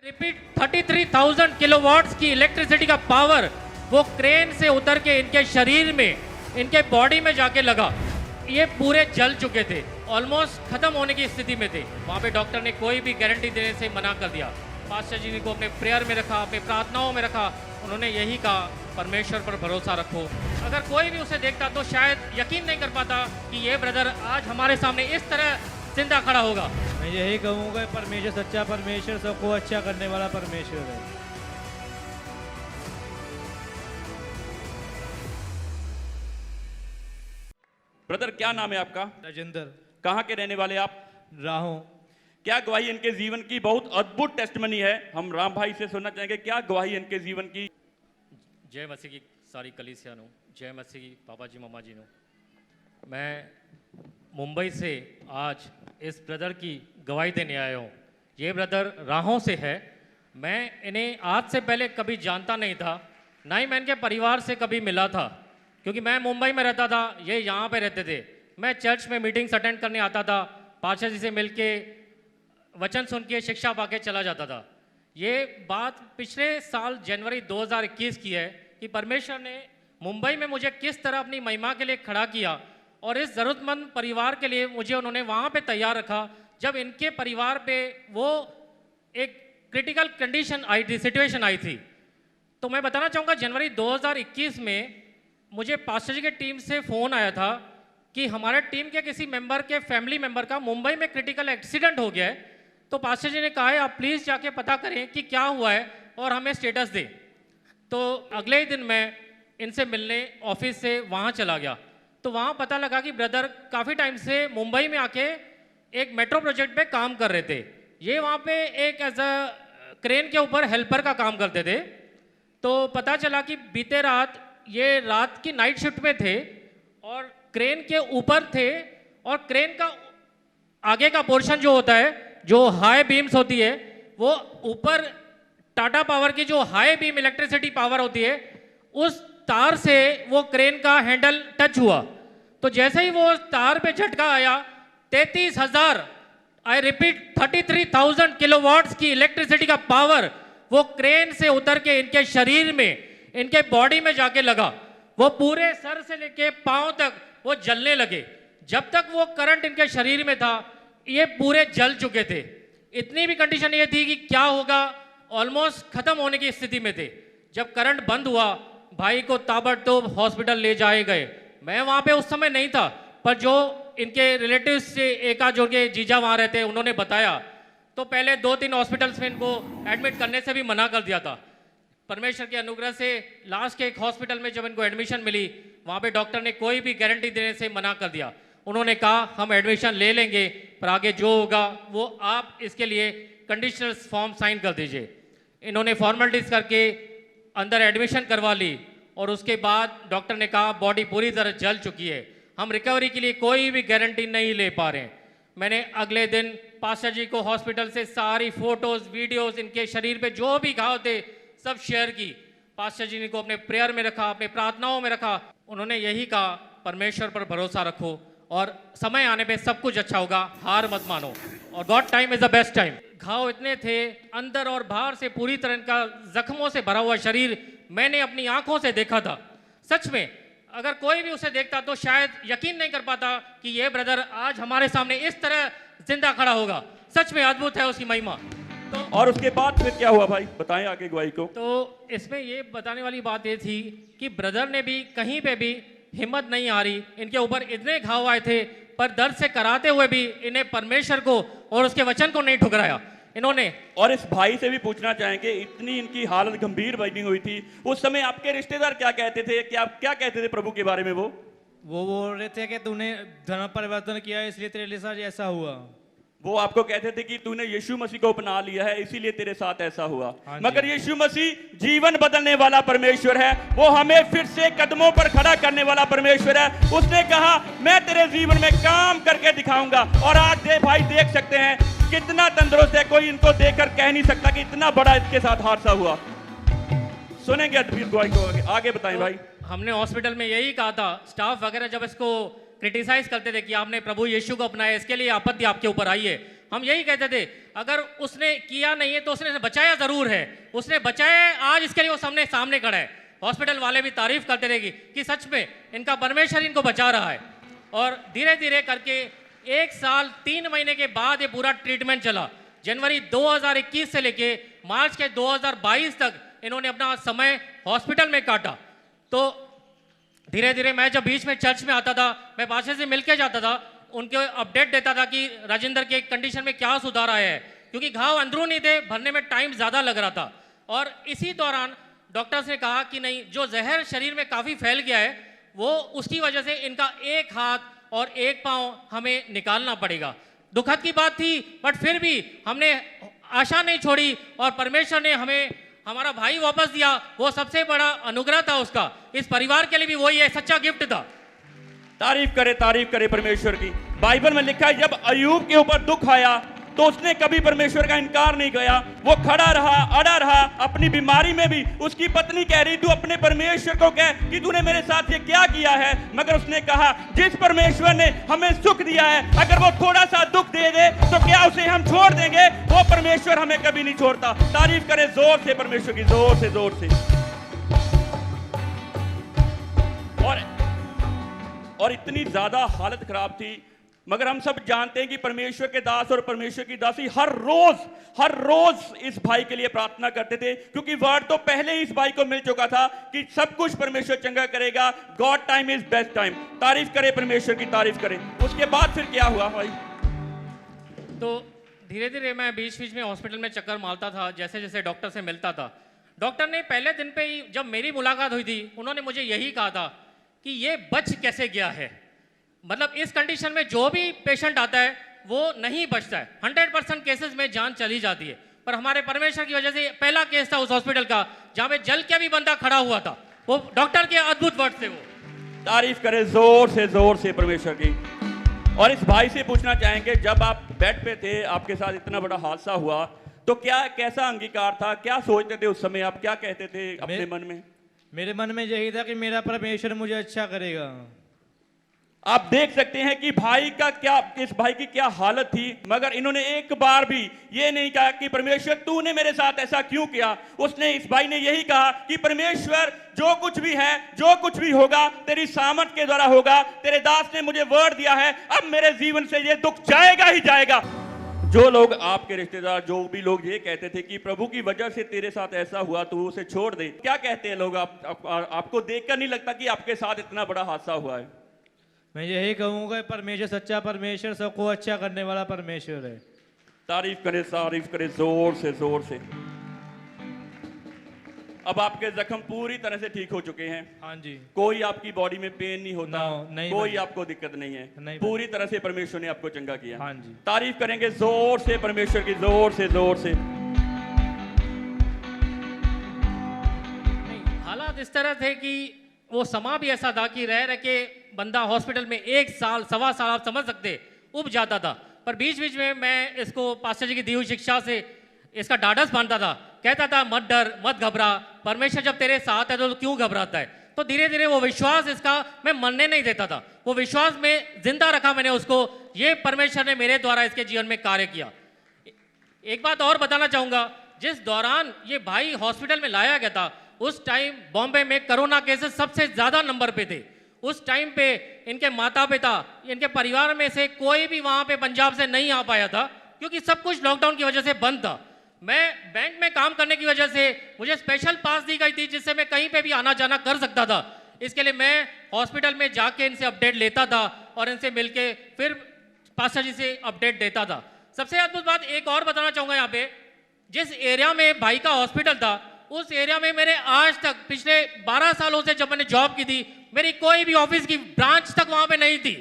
Repeat 33,000 kilowatts की electricity का power वो क्रेन से उतर के इनके शरीर में, इनके बॉडी में जाके लगा। ये पूरे जल चुके थे, ऑलमोस्ट खत्म होने की स्थिति में थे। वहाँ पे डॉक्टर ने कोई भी गारंटी देने से मना कर दिया। पास्टर जी को अपने प्रेयर में रखा, अपने प्रार्थनाओं में रखा। उन्होंने यही कहा, परमेश्वर पर भरोसा रखो। अगर कोई भी उसे देखता तो शायद यकीन नहीं कर पाता कि ये ब्रदर आज हमारे सामने इस तरह जिंदा खड़ा होगा। मैं यही कहूँगा, परमेश्वर सच्चा परमेश्वर, सबको अच्छा करने वाला परमेश्वर है। ब्रदर, क्या नाम है आपका? राजेंद्र। कहाँ के रहने वाले आप? राहू। क्या गवाही इनके जीवन की? बहुत अद्भुत टेस्टमनी है। हम राम भाई से सुनना चाहेंगे, क्या गवाही इनके जीवन की? जय मसीह की सारी कलीसिया नो, जय मसीह की पापा जी मम्मा जी नो। मैं मुंबई से आज इस ब्रदर की गवाही देने आया हूँ। ये ब्रदर राहों से है। मैं इन्हें आज से पहले कभी जानता नहीं था, ना ही मैं इनके परिवार से कभी मिला था, क्योंकि मैं मुंबई में रहता था, ये यहाँ पे रहते थे। मैं चर्च में मीटिंग्स अटेंड करने आता था, पाशा जी से मिलके वचन सुन के शिक्षा पाके चला जाता था। ये बात पिछले साल जनवरी 2021 की है कि परमेश्वर ने मुंबई में मुझे किस तरह अपनी महिमा के लिए खड़ा किया और इस ज़रूरतमंद परिवार के लिए मुझे उन्होंने वहाँ पे तैयार रखा। जब इनके परिवार पे वो एक क्रिटिकल कंडीशन आई थी, सिचुएशन आई थी, तो मैं बताना चाहूँगा जनवरी 2021 में मुझे पास्टर जी के टीम से फ़ोन आया था कि हमारे टीम के किसी मेंबर के फैमिली मेंबर का मुंबई में क्रिटिकल एक्सीडेंट हो गया है। तो पास्टर जी ने कहा है आप प्लीज़ जाके पता करें कि क्या हुआ है और हमें स्टेटस दें। तो अगले ही दिन मैं इनसे मिलने ऑफिस से वहाँ चला गया। तो वहाँ पता लगा कि ब्रदर काफ़ी टाइम से मुंबई में आके एक मेट्रो प्रोजेक्ट पे काम कर रहे थे। ये वहाँ पे एक एज अ क्रेन के ऊपर हेल्पर का काम करते थे। तो पता चला कि बीते रात ये रात की नाइट शिफ्ट में थे और क्रेन के ऊपर थे, और क्रेन का आगे का पोर्शन जो होता है, जो हाई बीम्स होती है, वो ऊपर टाटा पावर की जो हाई बीम इलेक्ट्रिसिटी पावर होती है, उस तार से वो क्रेन का हैंडल टच हुआ। तो जैसे ही वो तार पे झटका आया, 33,000, आई रिपीट 33,000 किलोवाट्स की इलेक्ट्रिसिटी का पावर वो क्रेन से उतर के इनके शरीर में, इनके बॉडी में जाके लगा। वो पूरे सर से लेके पांव तक वो जलने लगे। जब तक वो करंट इनके शरीर में था, ये पूरे जल चुके थे। इतनी भी कंडीशन ये थी कि क्या होगा, ऑलमोस्ट खत्म होने की स्थिति में थे। जब करंट बंद हुआ, भाई को ताबड़तोड़ हॉस्पिटल ले जाए गए। मैं वहाँ पे उस समय नहीं था, पर जो इनके रिलेटिव्स से एक आध जो के जीजा वहाँ रहते, उन्होंने बताया। तो पहले 2-3 हॉस्पिटल्स में इनको एडमिट करने से भी मना कर दिया था। परमेश्वर के अनुग्रह से लास्ट के एक हॉस्पिटल में जब इनको एडमिशन मिली, वहाँ पे डॉक्टर ने कोई भी गारंटी देने से मना कर दिया। उन्होंने कहा हम एडमिशन ले लेंगे, पर आगे जो होगा वो आप इसके लिए कंडीशनल फॉर्म साइन कर दीजिए। इन्होंने फॉर्मेलिटीज़ करके अंदर एडमिशन करवा ली, और उसके बाद डॉक्टर ने कहा बॉडी पूरी तरह जल चुकी है, हम रिकवरी के लिए कोई भी गारंटी नहीं ले पा रहे हैं। मैंने अगले दिन पास्टर जी को हॉस्पिटल से सारी फोटोज़, वीडियोज़, इनके शरीर पे जो भी घाव थे सब शेयर की। पास्टर जी को अपने प्रेयर में रखा, अपने प्रार्थनाओं में रखा। उन्होंने यही कहा, परमेश्वर पर भरोसा रखो और समय आने पे सब कुछ अच्छा होगा, हार मत मानो, और God time is the best time. घाव इतने थे अंदर और बाहर से, पूरी तरह का जख्मों से भरा हुआ शरीर मैंने अपनी आंखों से देखा था। सच में अगर कोई भी उसे देखता तो शायद यकीन नहीं कर पाता कि ये ब्रदर आज हमारे सामने इस तरह जिंदा खड़ा होगा। सच में अद्भुत है उसकी महिमा। तो और उसके बाद फिर क्या हुआ भाई, बताएं आगे गवाही को। तो इसमें ये बताने वाली बात ये थी कि ब्रदर ने भी कहीं पे भी हिम्मत नहीं हारी। इनके ऊपर इतने घाव आए थे, पर दर्द से कराते हुए भी इन्हें परमेश्वर को और उसके वचन को नहीं ठुकराया इन्होंने। और इस भाई से भी पूछना चाहेंगे, इतनी इनकी हालत गंभीर बनी हुई थी, उस समय आपके रिश्तेदार क्या कहते थे, कि आप क्या कहते थे प्रभु के बारे में? वो बोल रहे थे कि तूने धर्म परिवर्तन किया है, इसलिए तेरे साथ ऐसा हुआ। वो आपको कहते थे कि तूने यीशु मसीह को अपना लिया है, इसीलिए तेरे साथ ऐसा हुआ। हाँ, मगर यीशु मसीह जीवन बदलने वाला परमेश्वर है। वो हमें फिर से कदमों पर खड़ा करने वाला परमेश्वर है। उसने कहा मैं तेरे जीवन में काम करके दिखाऊंगा। और आज भाई देख सकते हैं कितना तंदुरुस्त है, कोई इनको देखकर कह नहीं सकता कि इतना बड़ा इसके साथ हादसा हुआ। सुनेंगे अद्भुत गवाही को, आगे बताएं भाई। हमने हॉस्पिटल में यही कहा था, स्टाफ वगैरह जब इसको क्रिटिसाइज करते थे कि आपने प्रभु यीशु को अपनाया, इसके लिए आपत्ति आपके ऊपर आई है, हम यही कहते थे अगर उसने किया नहीं है तो उसने बचाया ज़रूर है, उसने बचाया है, आज इसके लिए वो सामने खड़ा है। हॉस्पिटल वाले भी तारीफ करते रहेगी कि सच में इनका परमेश्वर इनको बचा रहा है। और धीरे धीरे करके 1 साल 3 महीने के बाद ये पूरा ट्रीटमेंट चला। जनवरी 2021 से लेके मार्च के 2022 तक इन्होंने अपना समय हॉस्पिटल में काटा। तो धीरे धीरे मैं जब बीच में चर्च में आता था, मैं बादशाह से मिलके जाता था, उनके अपडेट देता था कि राजेंद्र के कंडीशन में क्या सुधार आया है, क्योंकि घाव अंदरूनी थे, भरने में टाइम ज़्यादा लग रहा था। और इसी दौरान डॉक्टर्स ने कहा कि नहीं, जो जहर शरीर में काफ़ी फैल गया है वो उसकी वजह से इनका एक हाथ और एक पाँव हमें निकालना पड़ेगा। दुखद की बात थी, बट फिर भी हमने आशा नहीं छोड़ी और परमेश्वर ने हमें हमारा भाई वापस दिया। वो सबसे बड़ा अनुग्रह था उसका, इस परिवार के लिए भी वही है, सच्चा गिफ्ट था। तारीफ करे परमेश्वर की। बाइबल में लिखा है जब अय्यूब के ऊपर दुख आया तो उसने कभी परमेश्वर का इनकार नहीं किया, वो खड़ा रहा, अड़ा रहा। अपनी बीमारी में भी उसकी पत्नी कह रही तू अपने परमेश्वर को कह कि तूने मेरे साथ ये क्या किया है, मगर उसने कहा जिस परमेश्वर ने हमें सुख दिया है, अगर वो थोड़ा सा दुख दे दे तो क्या उसे हम छोड़ देंगे? वो परमेश्वर हमें कभी नहीं छोड़ता। तारीफ करे जोर से परमेश्वर की, जोर से। और इतनी ज्यादा हालत खराब थी, मगर हम सब जानते हैं कि परमेश्वर के दास और परमेश्वर की दासी हर रोज इस भाई के लिए प्रार्थना करते थे, क्योंकि वर्ड तो पहले ही इस भाई को मिल चुका था कि सब कुछ परमेश्वर चंगा करेगा। God time is best time. तारीफ करे परमेश्वर की, तारीफ करे। उसके बाद फिर क्या हुआ भाई? तो धीरे धीरे मैं बीच बीच में हॉस्पिटल में चक्कर मारता था, जैसे जैसे डॉक्टर से मिलता था। डॉक्टर ने पहले दिन पे ही जब मेरी मुलाकात हुई थी, उन्होंने मुझे यही कहा था कि ये बच कैसे गया है। मतलब इस कंडीशन में जो भी पेशेंट आता है वो नहीं बचता है। 100% केसेस में जान चली जाती है, पर हमारे परमेश्वर की वजह से पहला केस था उस हॉस्पिटल का जहां पे जल के भी बंदा खड़ा हुआ था, वो डॉक्टर के अद्भुत वर्ड से। वो तारीफ करे जोर से परमेश्वर की। और इस भाई से पूछना चाहेंगे, जब आप बेड पे थे, आपके साथ इतना बड़ा हादसा हुआ, तो कैसा अंगीकार था, क्या सोचते थे उस समय, आप क्या कहते थे अपने मन में? मेरे मन में यही था कि मेरा परमेश्वर मुझे अच्छा करेगा। आप देख सकते हैं कि इस भाई की क्या हालत थी, मगर इन्होंने एक बार भी ये नहीं कहा कि परमेश्वर तूने मेरे साथ ऐसा क्यों किया। इस भाई ने यही कहा कि परमेश्वर जो कुछ भी है, जो कुछ भी होगा तेरी सामर्थ के द्वारा होगा। तेरे दास ने मुझे वर्ड दिया है, अब मेरे जीवन से ये दुख जाएगा ही जाएगा। जो लोग आपके रिश्तेदार, जो भी लोग ये कहते थे कि प्रभु की वजह से तेरे साथ ऐसा हुआ तो उसे छोड़ दे, क्या कहते हैं लोग? आपको देखकर नहीं लगता कि आपके साथ इतना बड़ा हादसा हुआ है? मैं यही कहूँगा, परमेश्वर सच्चा परमेश्वर, सबको अच्छा करने वाला परमेश्वर है। तारीफ करे जोर से। अब आपके जख्म पूरी तरह से ठीक हो चुके हैं। हाँ जी। कोई आपकी बॉडी में पेन नहीं होता, नहीं कोई आपको दिक्कत नहीं है, नहीं पूरी तरह से परमेश्वर ने आपको चंगा किया। हाँ जी। तारीफ करेंगे जोर से परमेश्वर की, जोर से। हालात इस तरह थे कि वो समा भी ऐसा था कि रह के बंदा हॉस्पिटल में 1 साल 1.25 साल, आप समझ सकते, उब जाता था। पर बीच बीच में मैं इसको पास्टर जी की दी हुई शिक्षा से इसका ढाढ़स बांधता था, कहता था मत डर, मत घबरा, परमेश्वर जब तेरे साथ है तो क्यों घबराता है। तो धीरे धीरे वो विश्वास इसका मैं मरने नहीं देता था, वो विश्वास में जिंदा रखा मैंने उसको। ये परमेश्वर ने मेरे द्वारा इसके जीवन में कार्य किया। एक बात और बताना चाहूँगा, जिस दौरान ये भाई हॉस्पिटल में लाया गया था, उस टाइम बॉम्बे में कोरोना केसेस सबसे ज़्यादा नंबर पे थे। उस टाइम पे इनके माता पिता, इनके परिवार में से कोई भी वहाँ पे पंजाब से नहीं आ पाया था, क्योंकि सब कुछ लॉकडाउन की वजह से बंद था। मैं बैंक में काम करने की वजह से मुझे स्पेशल पास दी गई थी, जिससे मैं कहीं पे भी आना जाना कर सकता था। इसके लिए मैं हॉस्पिटल में जाके इनसे अपडेट लेता था और इनसे मिलके फिर पास्टर जी से अपडेट देता था। सबसे अद्भुत बात एक और बताना चाहूँगा, यहाँ पे जिस एरिया में भाई का हॉस्पिटल था, उस एरिया में मेरे आज तक पिछले 12 सालों से जब मैंने जॉब की थी, मेरी कोई भी ऑफिस की ब्रांच तक वहाँ पे नहीं थी।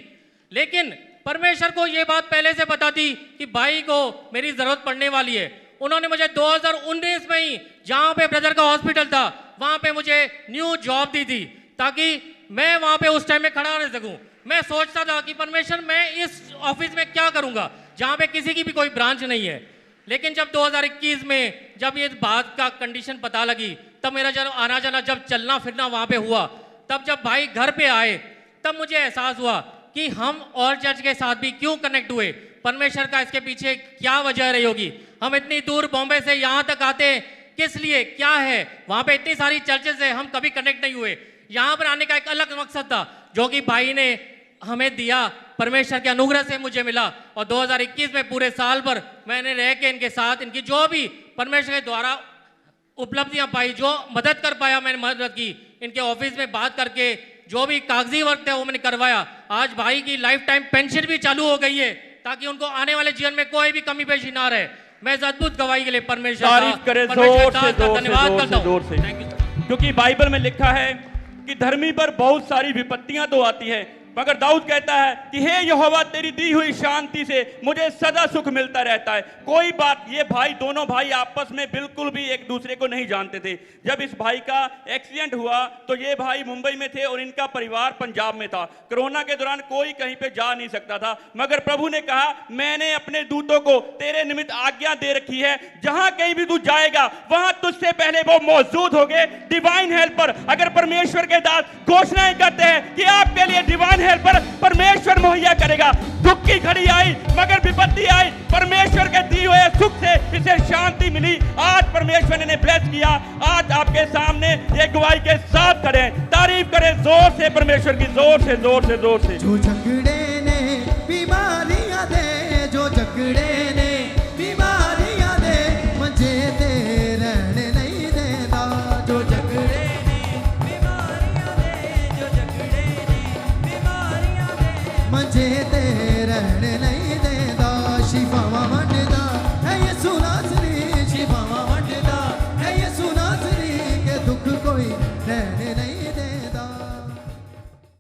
लेकिन परमेश्वर को ये बात पहले से पता थी कि भाई को मेरी ज़रूरत पड़ने वाली है। उन्होंने मुझे 2019 में ही जहाँ पे ब्रदर का हॉस्पिटल था, वहाँ पे मुझे न्यू जॉब दी थी, ताकि मैं वहाँ पे उस टाइम में खड़ा रह सकूँ। मैं सोचता था कि परमेश्वर मैं इस ऑफिस में क्या करूँगा जहाँ पे किसी की भी कोई ब्रांच नहीं है। लेकिन जब 2021 में जब ये बात का कंडीशन पता लगी, तब मेरा जब आना जाना, जब चलना फिरना वहाँ पे हुआ, तब जब भाई घर पे आए, तब मुझे एहसास हुआ कि हम और चर्च के साथ भी क्यों कनेक्ट हुए। परमेश्वर का इसके पीछे क्या वजह रही होगी। हम इतनी दूर बॉम्बे से यहाँ तक आते हैं किस लिए, क्या है, वहाँ पे इतनी सारी चर्चेस है, हम कभी कनेक्ट नहीं हुए। यहाँ पर आने का एक अलग मकसद था जो कि भाई ने हमें दिया, परमेश्वर के अनुग्रह से मुझे मिला। और 2021 में पूरे साल भर मैंने रह के इनके साथ इनकी जो भी परमेश्वर के द्वारा उपलब्धियां पाई, जो मदद कर पाया मैंने मदद की। इनके ऑफिस में बात करके जो भी कागजी वर्क था वो मैंने करवाया। आज भाई की लाइफ टाइम पेंशन भी चालू हो गई है ताकि उनको आने वाले जीवन में कोई भी कमी पेशी ना रहे। मैं इस अद्भुत गवाही के लिए परमेश्वर तारीफ करें परमेश्वर जोर से, का जोर से, धन्यवाद जोर करता से, जोर हूं। से। Thank you. क्योंकि बाइबल में लिखा है कि धर्मी पर बहुत सारी विपत्तियां तो आती है, मगर दाऊद कहता है कि हे यहोवा तेरी दी हुई शांति से मुझे सदा सुख मिलता रहता है। कोई बात, ये भाई दोनों भाई आपस में बिल्कुल भी एक दूसरे को नहीं जानते थे। जब इस भाई का एक्सीडेंट हुआ तो ये भाई मुंबई में थे और इनका परिवार पंजाब में था। कोरोना के दौरान कोई कहीं पे जा नहीं सकता था, मगर प्रभु ने कहा मैंने अपने दूतों को तेरे निमित्त आज्ञा दे रखी है, जहां कहीं भी तू जाएगा वहां तुझसे पहले वो मौजूद होंगे। डिवाइन हेल्पर, अगर परमेश्वर के दास घोषणाएं करते हैं कि आपके लिए डिवाइन हेल्पर परमेश्वर मुहैया करेगा। दुख की घड़ी आई मगर विपत्ति आई, परमेश्वर के दिए हुए सुख से इसे शांति मिली। आज परमेश्वर ने ब्लेस किया। आज आपके सामने ये गवाही के साथ खड़े, तारीफ करें जोर से परमेश्वर की, जोर से, जोर से, जोर से। जो झगड़े ने बीमारियां दे, जो झगड़े ने बीमारियां दे, मंजे ते रहने नहीं देता। जो झगड़े ने बीमारियां दे, जो झगड़े ने बीमारियां दे, मंजे ते रहने नहीं देता।